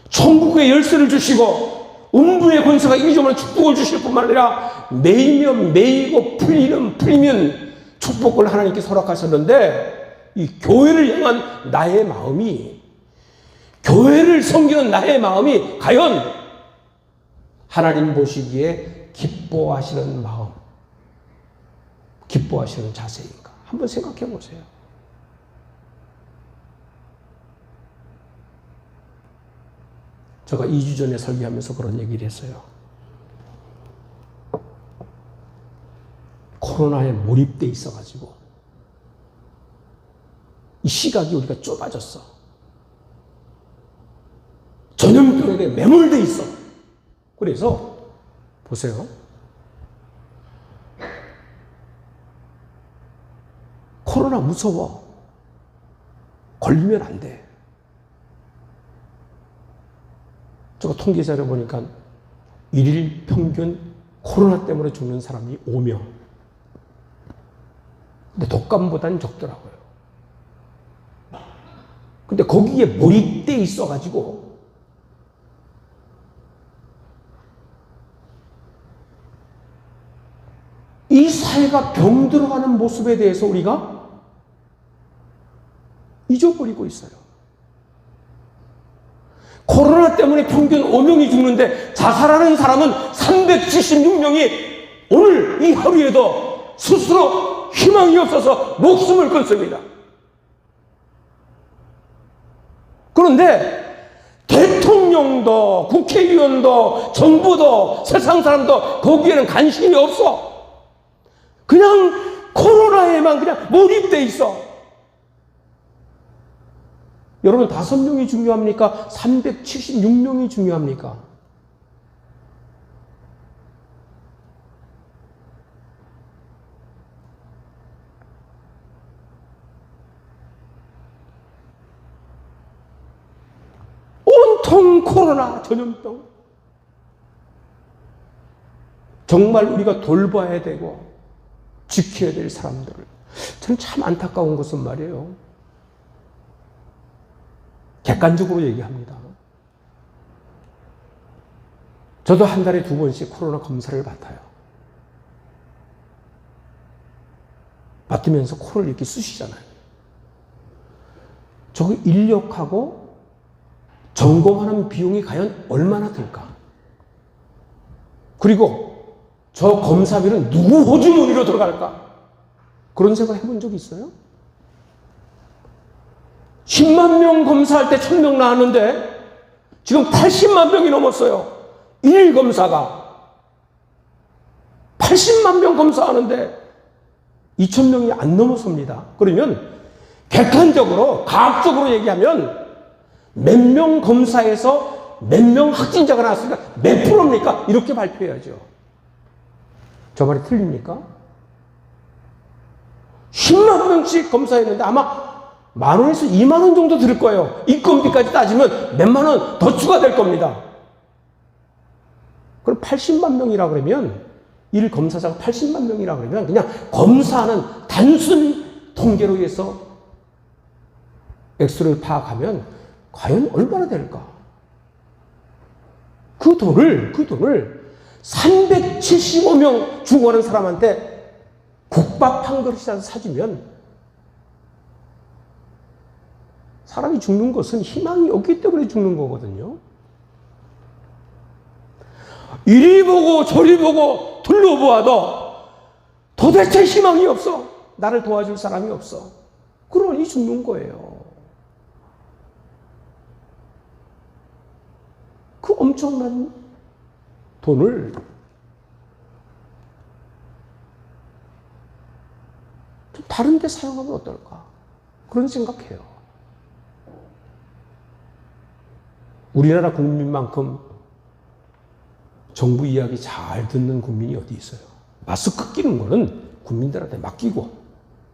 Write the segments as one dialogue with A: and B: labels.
A: 천국의 열쇠를 주시고 음부의 권세가 이기주면 축복을 주실 뿐만 아니라 매이면 매이고 풀리면 축복을 하나님께 허락하셨는데, 이 교회를 향한 나의 마음이, 교회를 섬기는 나의 마음이 과연 하나님 보시기에 기뻐하시는 마음, 기뻐하시는 자세인가? 한번 생각해 보세요. 제가 2주 전에 설교하면서 그런 얘기를 했어요. 코로나에 몰입돼 있어가지고 이 시각이 우리가 좁아졌어. 전염병에 매몰돼 있어. 그래서 보세요. 코로나 무서워. 걸리면 안 돼. 제가 통계자료 보니까 일일 평균 코로나 때문에 죽는 사람이 5명. 근데 독감보다는 적더라고요. 근데 거기에 몰입돼 있어가지고 이 사회가 병들어가는 모습에 대해서 우리가 잊어버리고 있어요. 코로나 때문에 평균 5명이 죽는데 자살하는 사람은 376명이 오늘 이 하루에도 스스로 희망이 없어서 목숨을 끊습니다. 그런데 대통령도 국회의원도 정부도 세상 사람도 거기에는 관심이 없어. 그냥 코로나에만 그냥 몰입돼 있어. 여러분 5명이 중요합니까? 376명이 중요합니까? 온통 코로나 전염병. 정말 우리가 돌봐야 되고 지켜야 될 사람들을. 저는 참 안타까운 것은 말이에요. 객관적으로 얘기합니다. 저도 한 달에 2번씩 코로나 검사를 받아요. 받으면서 코를 이렇게 쑤시잖아요. 저거 인력하고 점검하는 비용이 과연 얼마나 들까? 그리고 저 검사비는 누구 호주머니로 들어갈까? 그런 생각 해본 적 있어요? 10만 명 검사할 때 1000명 나왔는데 지금 80만 명이 넘었어요. 1일 검사가 80만 명 검사하는데 2000명이 안 넘어섭니다. 그러면 객관적으로 과학적으로 얘기하면 몇 명 검사에서 몇 명 확진자가 나왔으니까 몇 프로입니까? 이렇게 발표해야죠. 저 말이 틀립니까? 10만 명씩 검사했는데 아마 10,000원에서 20,000원 정도 들을 거예요. 인건비까지 따지면 몇만 원 더 추가될 겁니다. 그럼 80만 명이라 그러면, 일 검사자가 80만 명이라 그러면 그냥 검사하는 단순 통계로 해서 액수를 파악하면 과연 얼마나 될까? 그 돈을 375명 죽어가는 사람한테 국밥 한 그릇이라도 사주면 사람이 죽는 것은 희망이 없기 때문에 죽는 거거든요. 이리 보고 저리 보고 둘러보아도 도대체 희망이 없어. 나를 도와줄 사람이 없어. 그러니 죽는 거예요. 그 엄청난 돈을 좀 다른 데 사용하면 어떨까? 그런 생각해요. 우리나라 국민만큼 정부 이야기 잘 듣는 국민이 어디 있어요? 마스크 끼는 거는 국민들한테 맡기고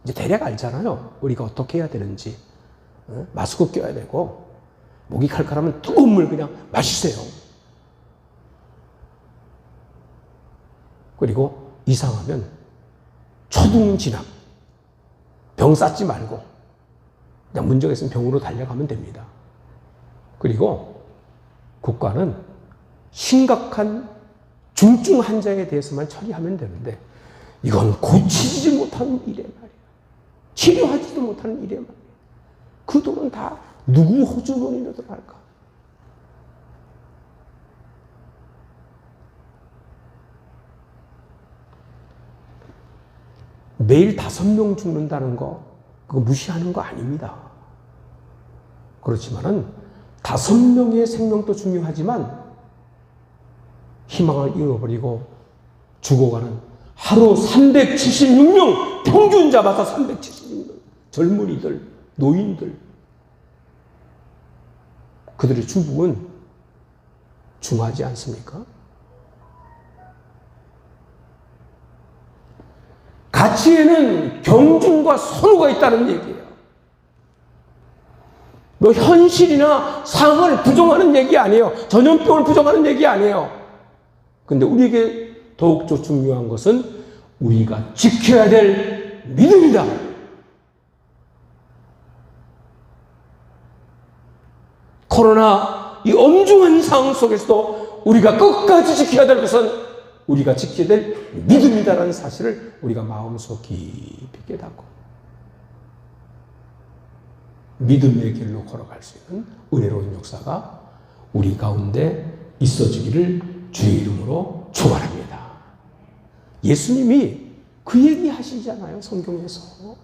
A: 이제 대략 알잖아요. 우리가 어떻게 해야 되는지. 마스크 껴야 되고 목이 칼칼하면 뜨거운 물 그냥 마시세요. 그리고 이상하면 초등 진압. 병 쌓지 말고 그냥 문제가 있으면 병으로 달려가면 됩니다. 그리고 국가는 심각한 중증 환자에 대해서만 처리하면 되는데 이건 고치지 못하는 일이란 말이에요. 치료하지도 못하는 일이란 말이에요. 그 돈은 다 누구 호주머니로 들어갈까? 매일 5명 죽는다는 거 그거 무시하는 거 아닙니다. 그렇지만은 5명의 생명도 중요하지만 희망을 잃어버리고 죽어가는 하루 376명 평균 잡아서 376명 젊은이들, 노인들 그들의 죽음은 중하지 않습니까? 가치에는 경중과 선호가 있다는 얘기예요. 뭐 현실이나 상을 부정하는 얘기 아니에요. 전염병을 부정하는 얘기 아니에요. 근데 우리에게 더욱더 중요한 것은 우리가 지켜야 될 믿음이다. 코로나 이 엄중한 상황 속에서도 우리가 끝까지 지켜야 될 것은 우리가 지켜야 될 믿음이다라는 사실을 우리가 마음속 깊이 깨닫고 믿음의 길로 걸어갈 수 있는 은혜로운 역사가 우리 가운데 있어지기를 주의 이름으로 축원합니다. 예수님이 그 얘기 하시잖아요. 성경에서.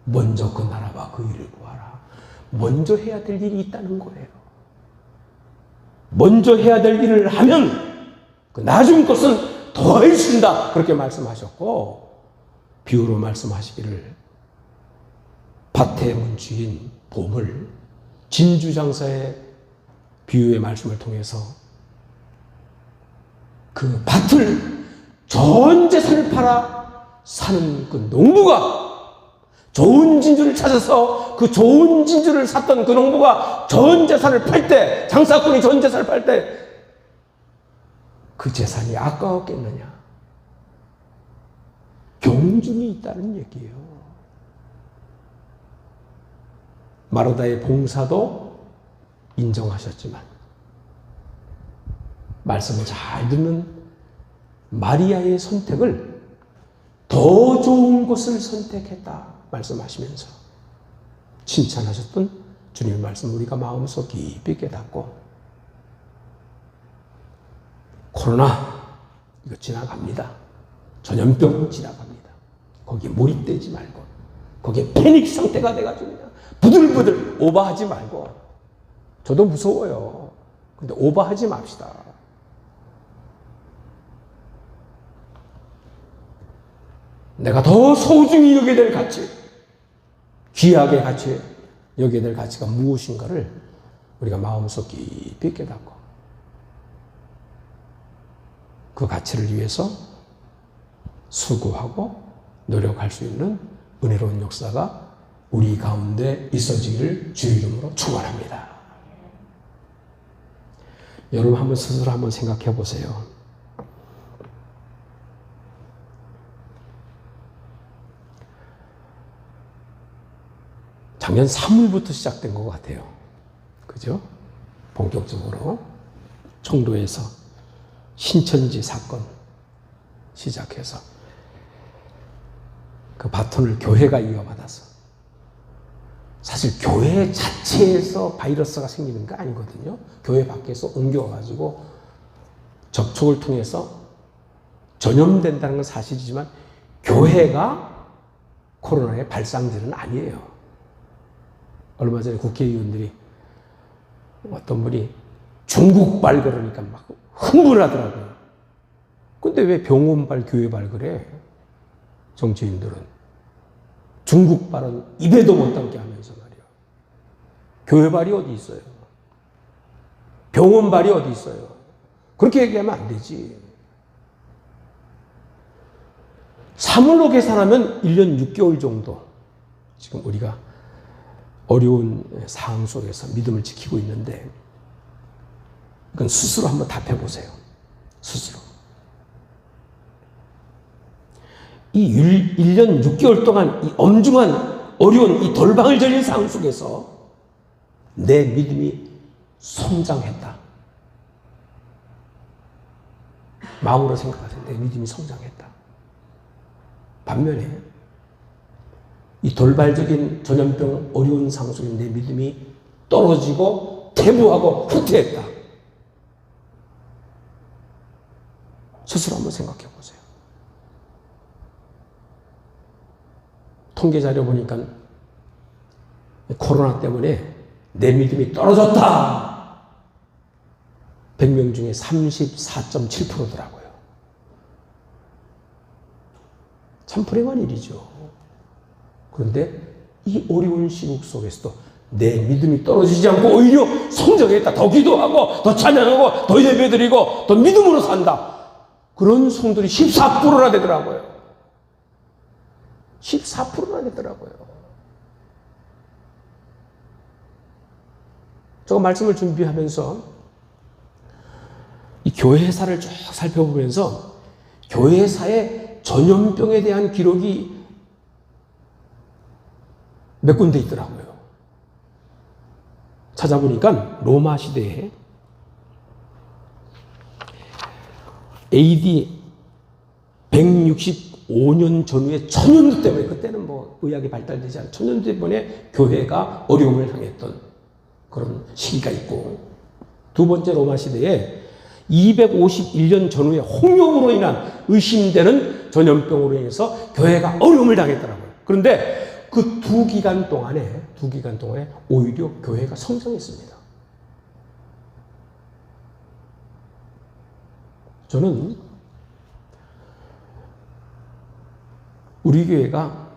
A: 먼저 그 나라와 그 일을 구하라. 먼저 해야 될 일이 있다는 거예요. 먼저 해야 될 일을 하면 그 나중 것은 더해진다. 그렇게 말씀하셨고 비유로 말씀하시기를 밭의 문주인 봄을 진주장사의 비유의 말씀을 통해서 그 밭을 전 재산을 팔아 사는 그 농부가 좋은 진주를 찾아서 그 좋은 진주를 샀던 그 농부가 전 재산을 팔 때, 장사꾼이 전 재산을 팔 때 그 재산이 아까웠겠느냐? 경중이 있다는 얘기예요. 마르다의 봉사도 인정하셨지만 말씀을 잘 듣는 마리아의 선택을 더 좋은 것을 선택했다 말씀하시면서 칭찬하셨던 주님의 말씀 우리가 마음속 깊이 깨닫고 코로나 이거 지나갑니다. 전염병 지나갑니다. 거기에 몰입되지 말고 거기에 패닉 상태가 돼가지고 그냥 부들부들 오버하지 말고 저도 무서워요. 근데 오버하지 맙시다. 내가 더 소중히 여겨야 될 가치, 귀하게 가치 여겨야 될 가치가 무엇인가를 우리가 마음속 깊이 깨닫고 그 가치를 위해서 수고하고 노력할 수 있는 은혜로운 역사가 우리 가운데 있어지기를 주의 이름으로 축원합니다. 여러분 한번 스스로 한번 생각해 보세요. 작년 3월부터 시작된 것 같아요. 그죠? 본격적으로 청도에서 신천지 사건 시작해서 그 바톤을 교회가 이어받아서 사실 교회 자체에서 바이러스가 생기는 거 아니거든요. 교회 밖에서 옮겨가지고 접촉을 통해서 전염된다는 건 사실이지만 교회가 코로나의 발상지는 아니에요. 얼마 전에 국회의원들이 어떤 분이 중국발 그러니까 막 흥분하더라고요. 근데 왜 병원발, 교회발 그래? 정치인들은. 중국발은 입에도 못 담게 하면서 말이야. 교회발이 어디 있어요? 병원발이 어디 있어요? 그렇게 얘기하면 안 되지. 3월로 계산하면 1년 6개월 정도 지금 우리가 어려운 상황 속에서 믿음을 지키고 있는데 그건 스스로 한번 답해 보세요. 스스로. 이 1년 6개월 동안 이 엄중한 어려운 이 돌방을 저린 상황 속에서 내 믿음이 성장했다. 마음으로 생각하세요. 내 믿음이 성장했다. 반면에 이 돌발적인 전염병 어려운 상황 속에 내 믿음이 떨어지고 퇴보하고 후퇴했다. 스스로 한번 생각해 보세요. 통계 자료 보니까 코로나 때문에 내 믿음이 떨어졌다. 100명 중에 34.7%더라고요. 참 불행한 일이죠. 그런데 이 어려운 시국 속에서도 내 믿음이 떨어지지 않고 오히려 성장했다. 더 기도하고 더 찬양하고 더 예배드리고 더 믿음으로 산다. 그런 성들이 14%나 되더라고요. 14%나 되더라고요. 제가 말씀을 준비하면서 이 교회사를 쭉 살펴보면서 교회사의 전염병에 대한 기록이 몇 군데 있더라고요. 찾아보니까 로마 시대에 AD 165년 전후에 천연두 때문에, 그때는 뭐 의학이 발달되지 않은 천연두 때문에 교회가 어려움을 당했던 그런 시기가 있고, 두 번째 로마 시대에 251년 전후에 홍역으로 인한 의심되는 전염병으로 인해서 교회가 어려움을 당했더라고요. 그런데 그 두 기간 동안에 오히려 교회가 성장했습니다. 저는 우리 교회가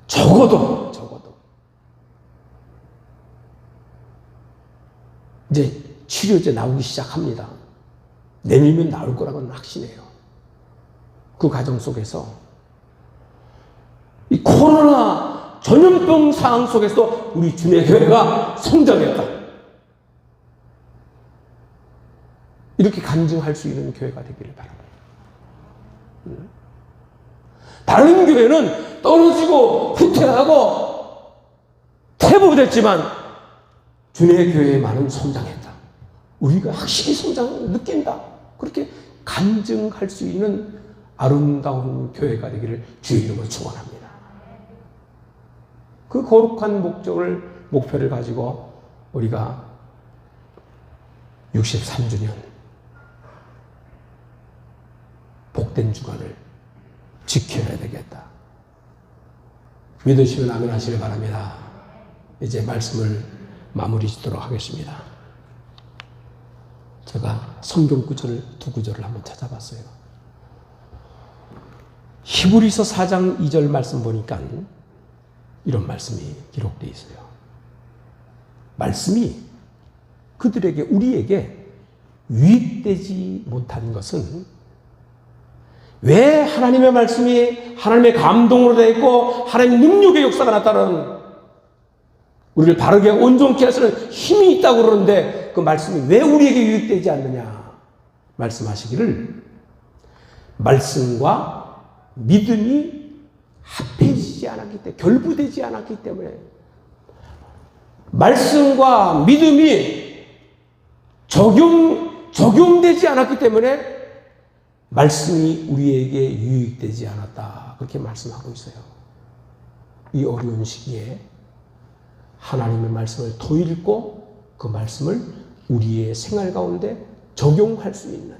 A: 적어도 이제 치료제 나오기 시작합니다. 내년이면 나올 거라고는 확신해요. 그 과정 속에서 이 코로나 전염병 상황 속에서 우리 주님의 교회가 성장했다. 이렇게 간증할 수 있는 교회가 되기를 바랍니다. 다른 교회는 떨어지고 후퇴하고 퇴보됐지만 주님의 교회만은 성장했다. 우리가 확실히 성장을 느낀다. 그렇게 간증할 수 있는 아름다운 교회가 되기를 주의 이름으로 축원합니다. 그 거룩한 목표를 가지고 우리가 63주년 복된 주간을 지켜야 되겠다. 믿으시면 아멘 하시길 바랍니다. 이제 말씀을 마무리 짓도록 하겠습니다. 제가 성경 구절 두 구절을 한번 찾아봤어요. 히브리서 4장 2절 말씀 보니까 이런 말씀이 기록되어 있어요. 말씀이 그들에게, 우리에게 유익되지 못한 것은 왜 하나님의 말씀이 하나님의 감동으로 되어 있고 하나님의 능력의 역사가 나타나는, 우리를 바르게 온전케 하시는 힘이 있다고 그러는데 그 말씀이 왜 우리에게 유익되지 않느냐 말씀하시기를, 말씀과 믿음이 합해지지 않았기 때문에, 결부되지 않았기 때문에, 말씀과 믿음이 적용되지 않았기 때문에 말씀이 우리에게 유익되지 않았다. 그렇게 말씀하고 있어요. 이 어려운 시기에 하나님의 말씀을 더 읽고 그 말씀을 우리의 생활 가운데 적용할 수 있는,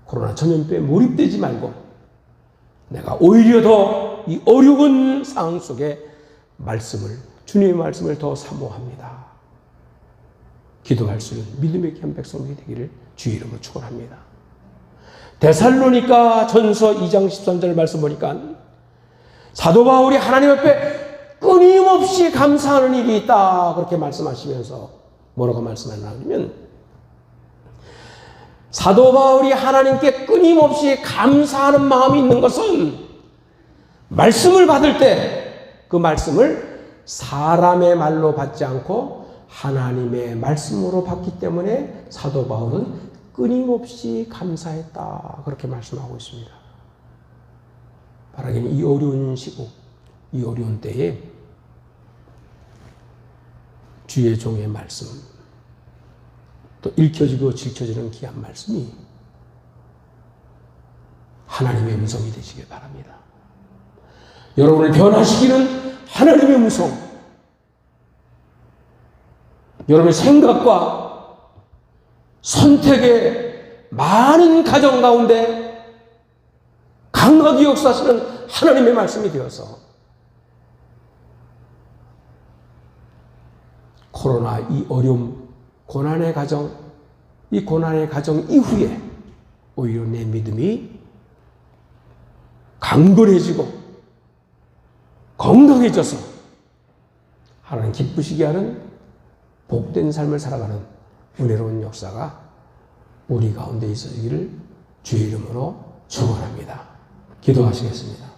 A: 코로나 전염병에 몰입되지 말고 내가 오히려 더 이 어려운 상황 속에 주님의 말씀을 더 사모합니다. 기도할 수 있는 믿음의 귀한 백성이 되기를 주의 이름으로 축원합니다. 데살로니가 전서 2장 13절 말씀 보니까 사도 바울이 하나님 앞에 끊임없이 감사하는 일이 있다. 그렇게 말씀하시면서 뭐라고 말씀하냐면, 사도 바울이 하나님께 끊임없이 감사하는 마음이 있는 것은 말씀을 받을 때 그 말씀을 사람의 말로 받지 않고 하나님의 말씀으로 받기 때문에 사도 바울은 끊임없이 감사했다. 그렇게 말씀하고 있습니다. 바라기는 이 어려운 시국, 이 어려운 때에 주의 종의 말씀, 또 읽혀지고 질켜지는 귀한 말씀이 하나님의 음성이 되시길 바랍니다. 여러분을 변화시키는 하나님의 음성, 여러분의 생각과 선택의 많은 가정 가운데 강하게 역사하시는 하나님의 말씀이 되어서 코로나 이 어려움, 고난의 가정, 이 고난의 가정 이후에 오히려 내 믿음이 강건해지고 건강해져서 하나님 기쁘시게 하는 복된 삶을 살아가는 은혜로운 역사가 우리 가운데 있어지기를 주의 이름으로 축원합니다. 기도하시겠습니다.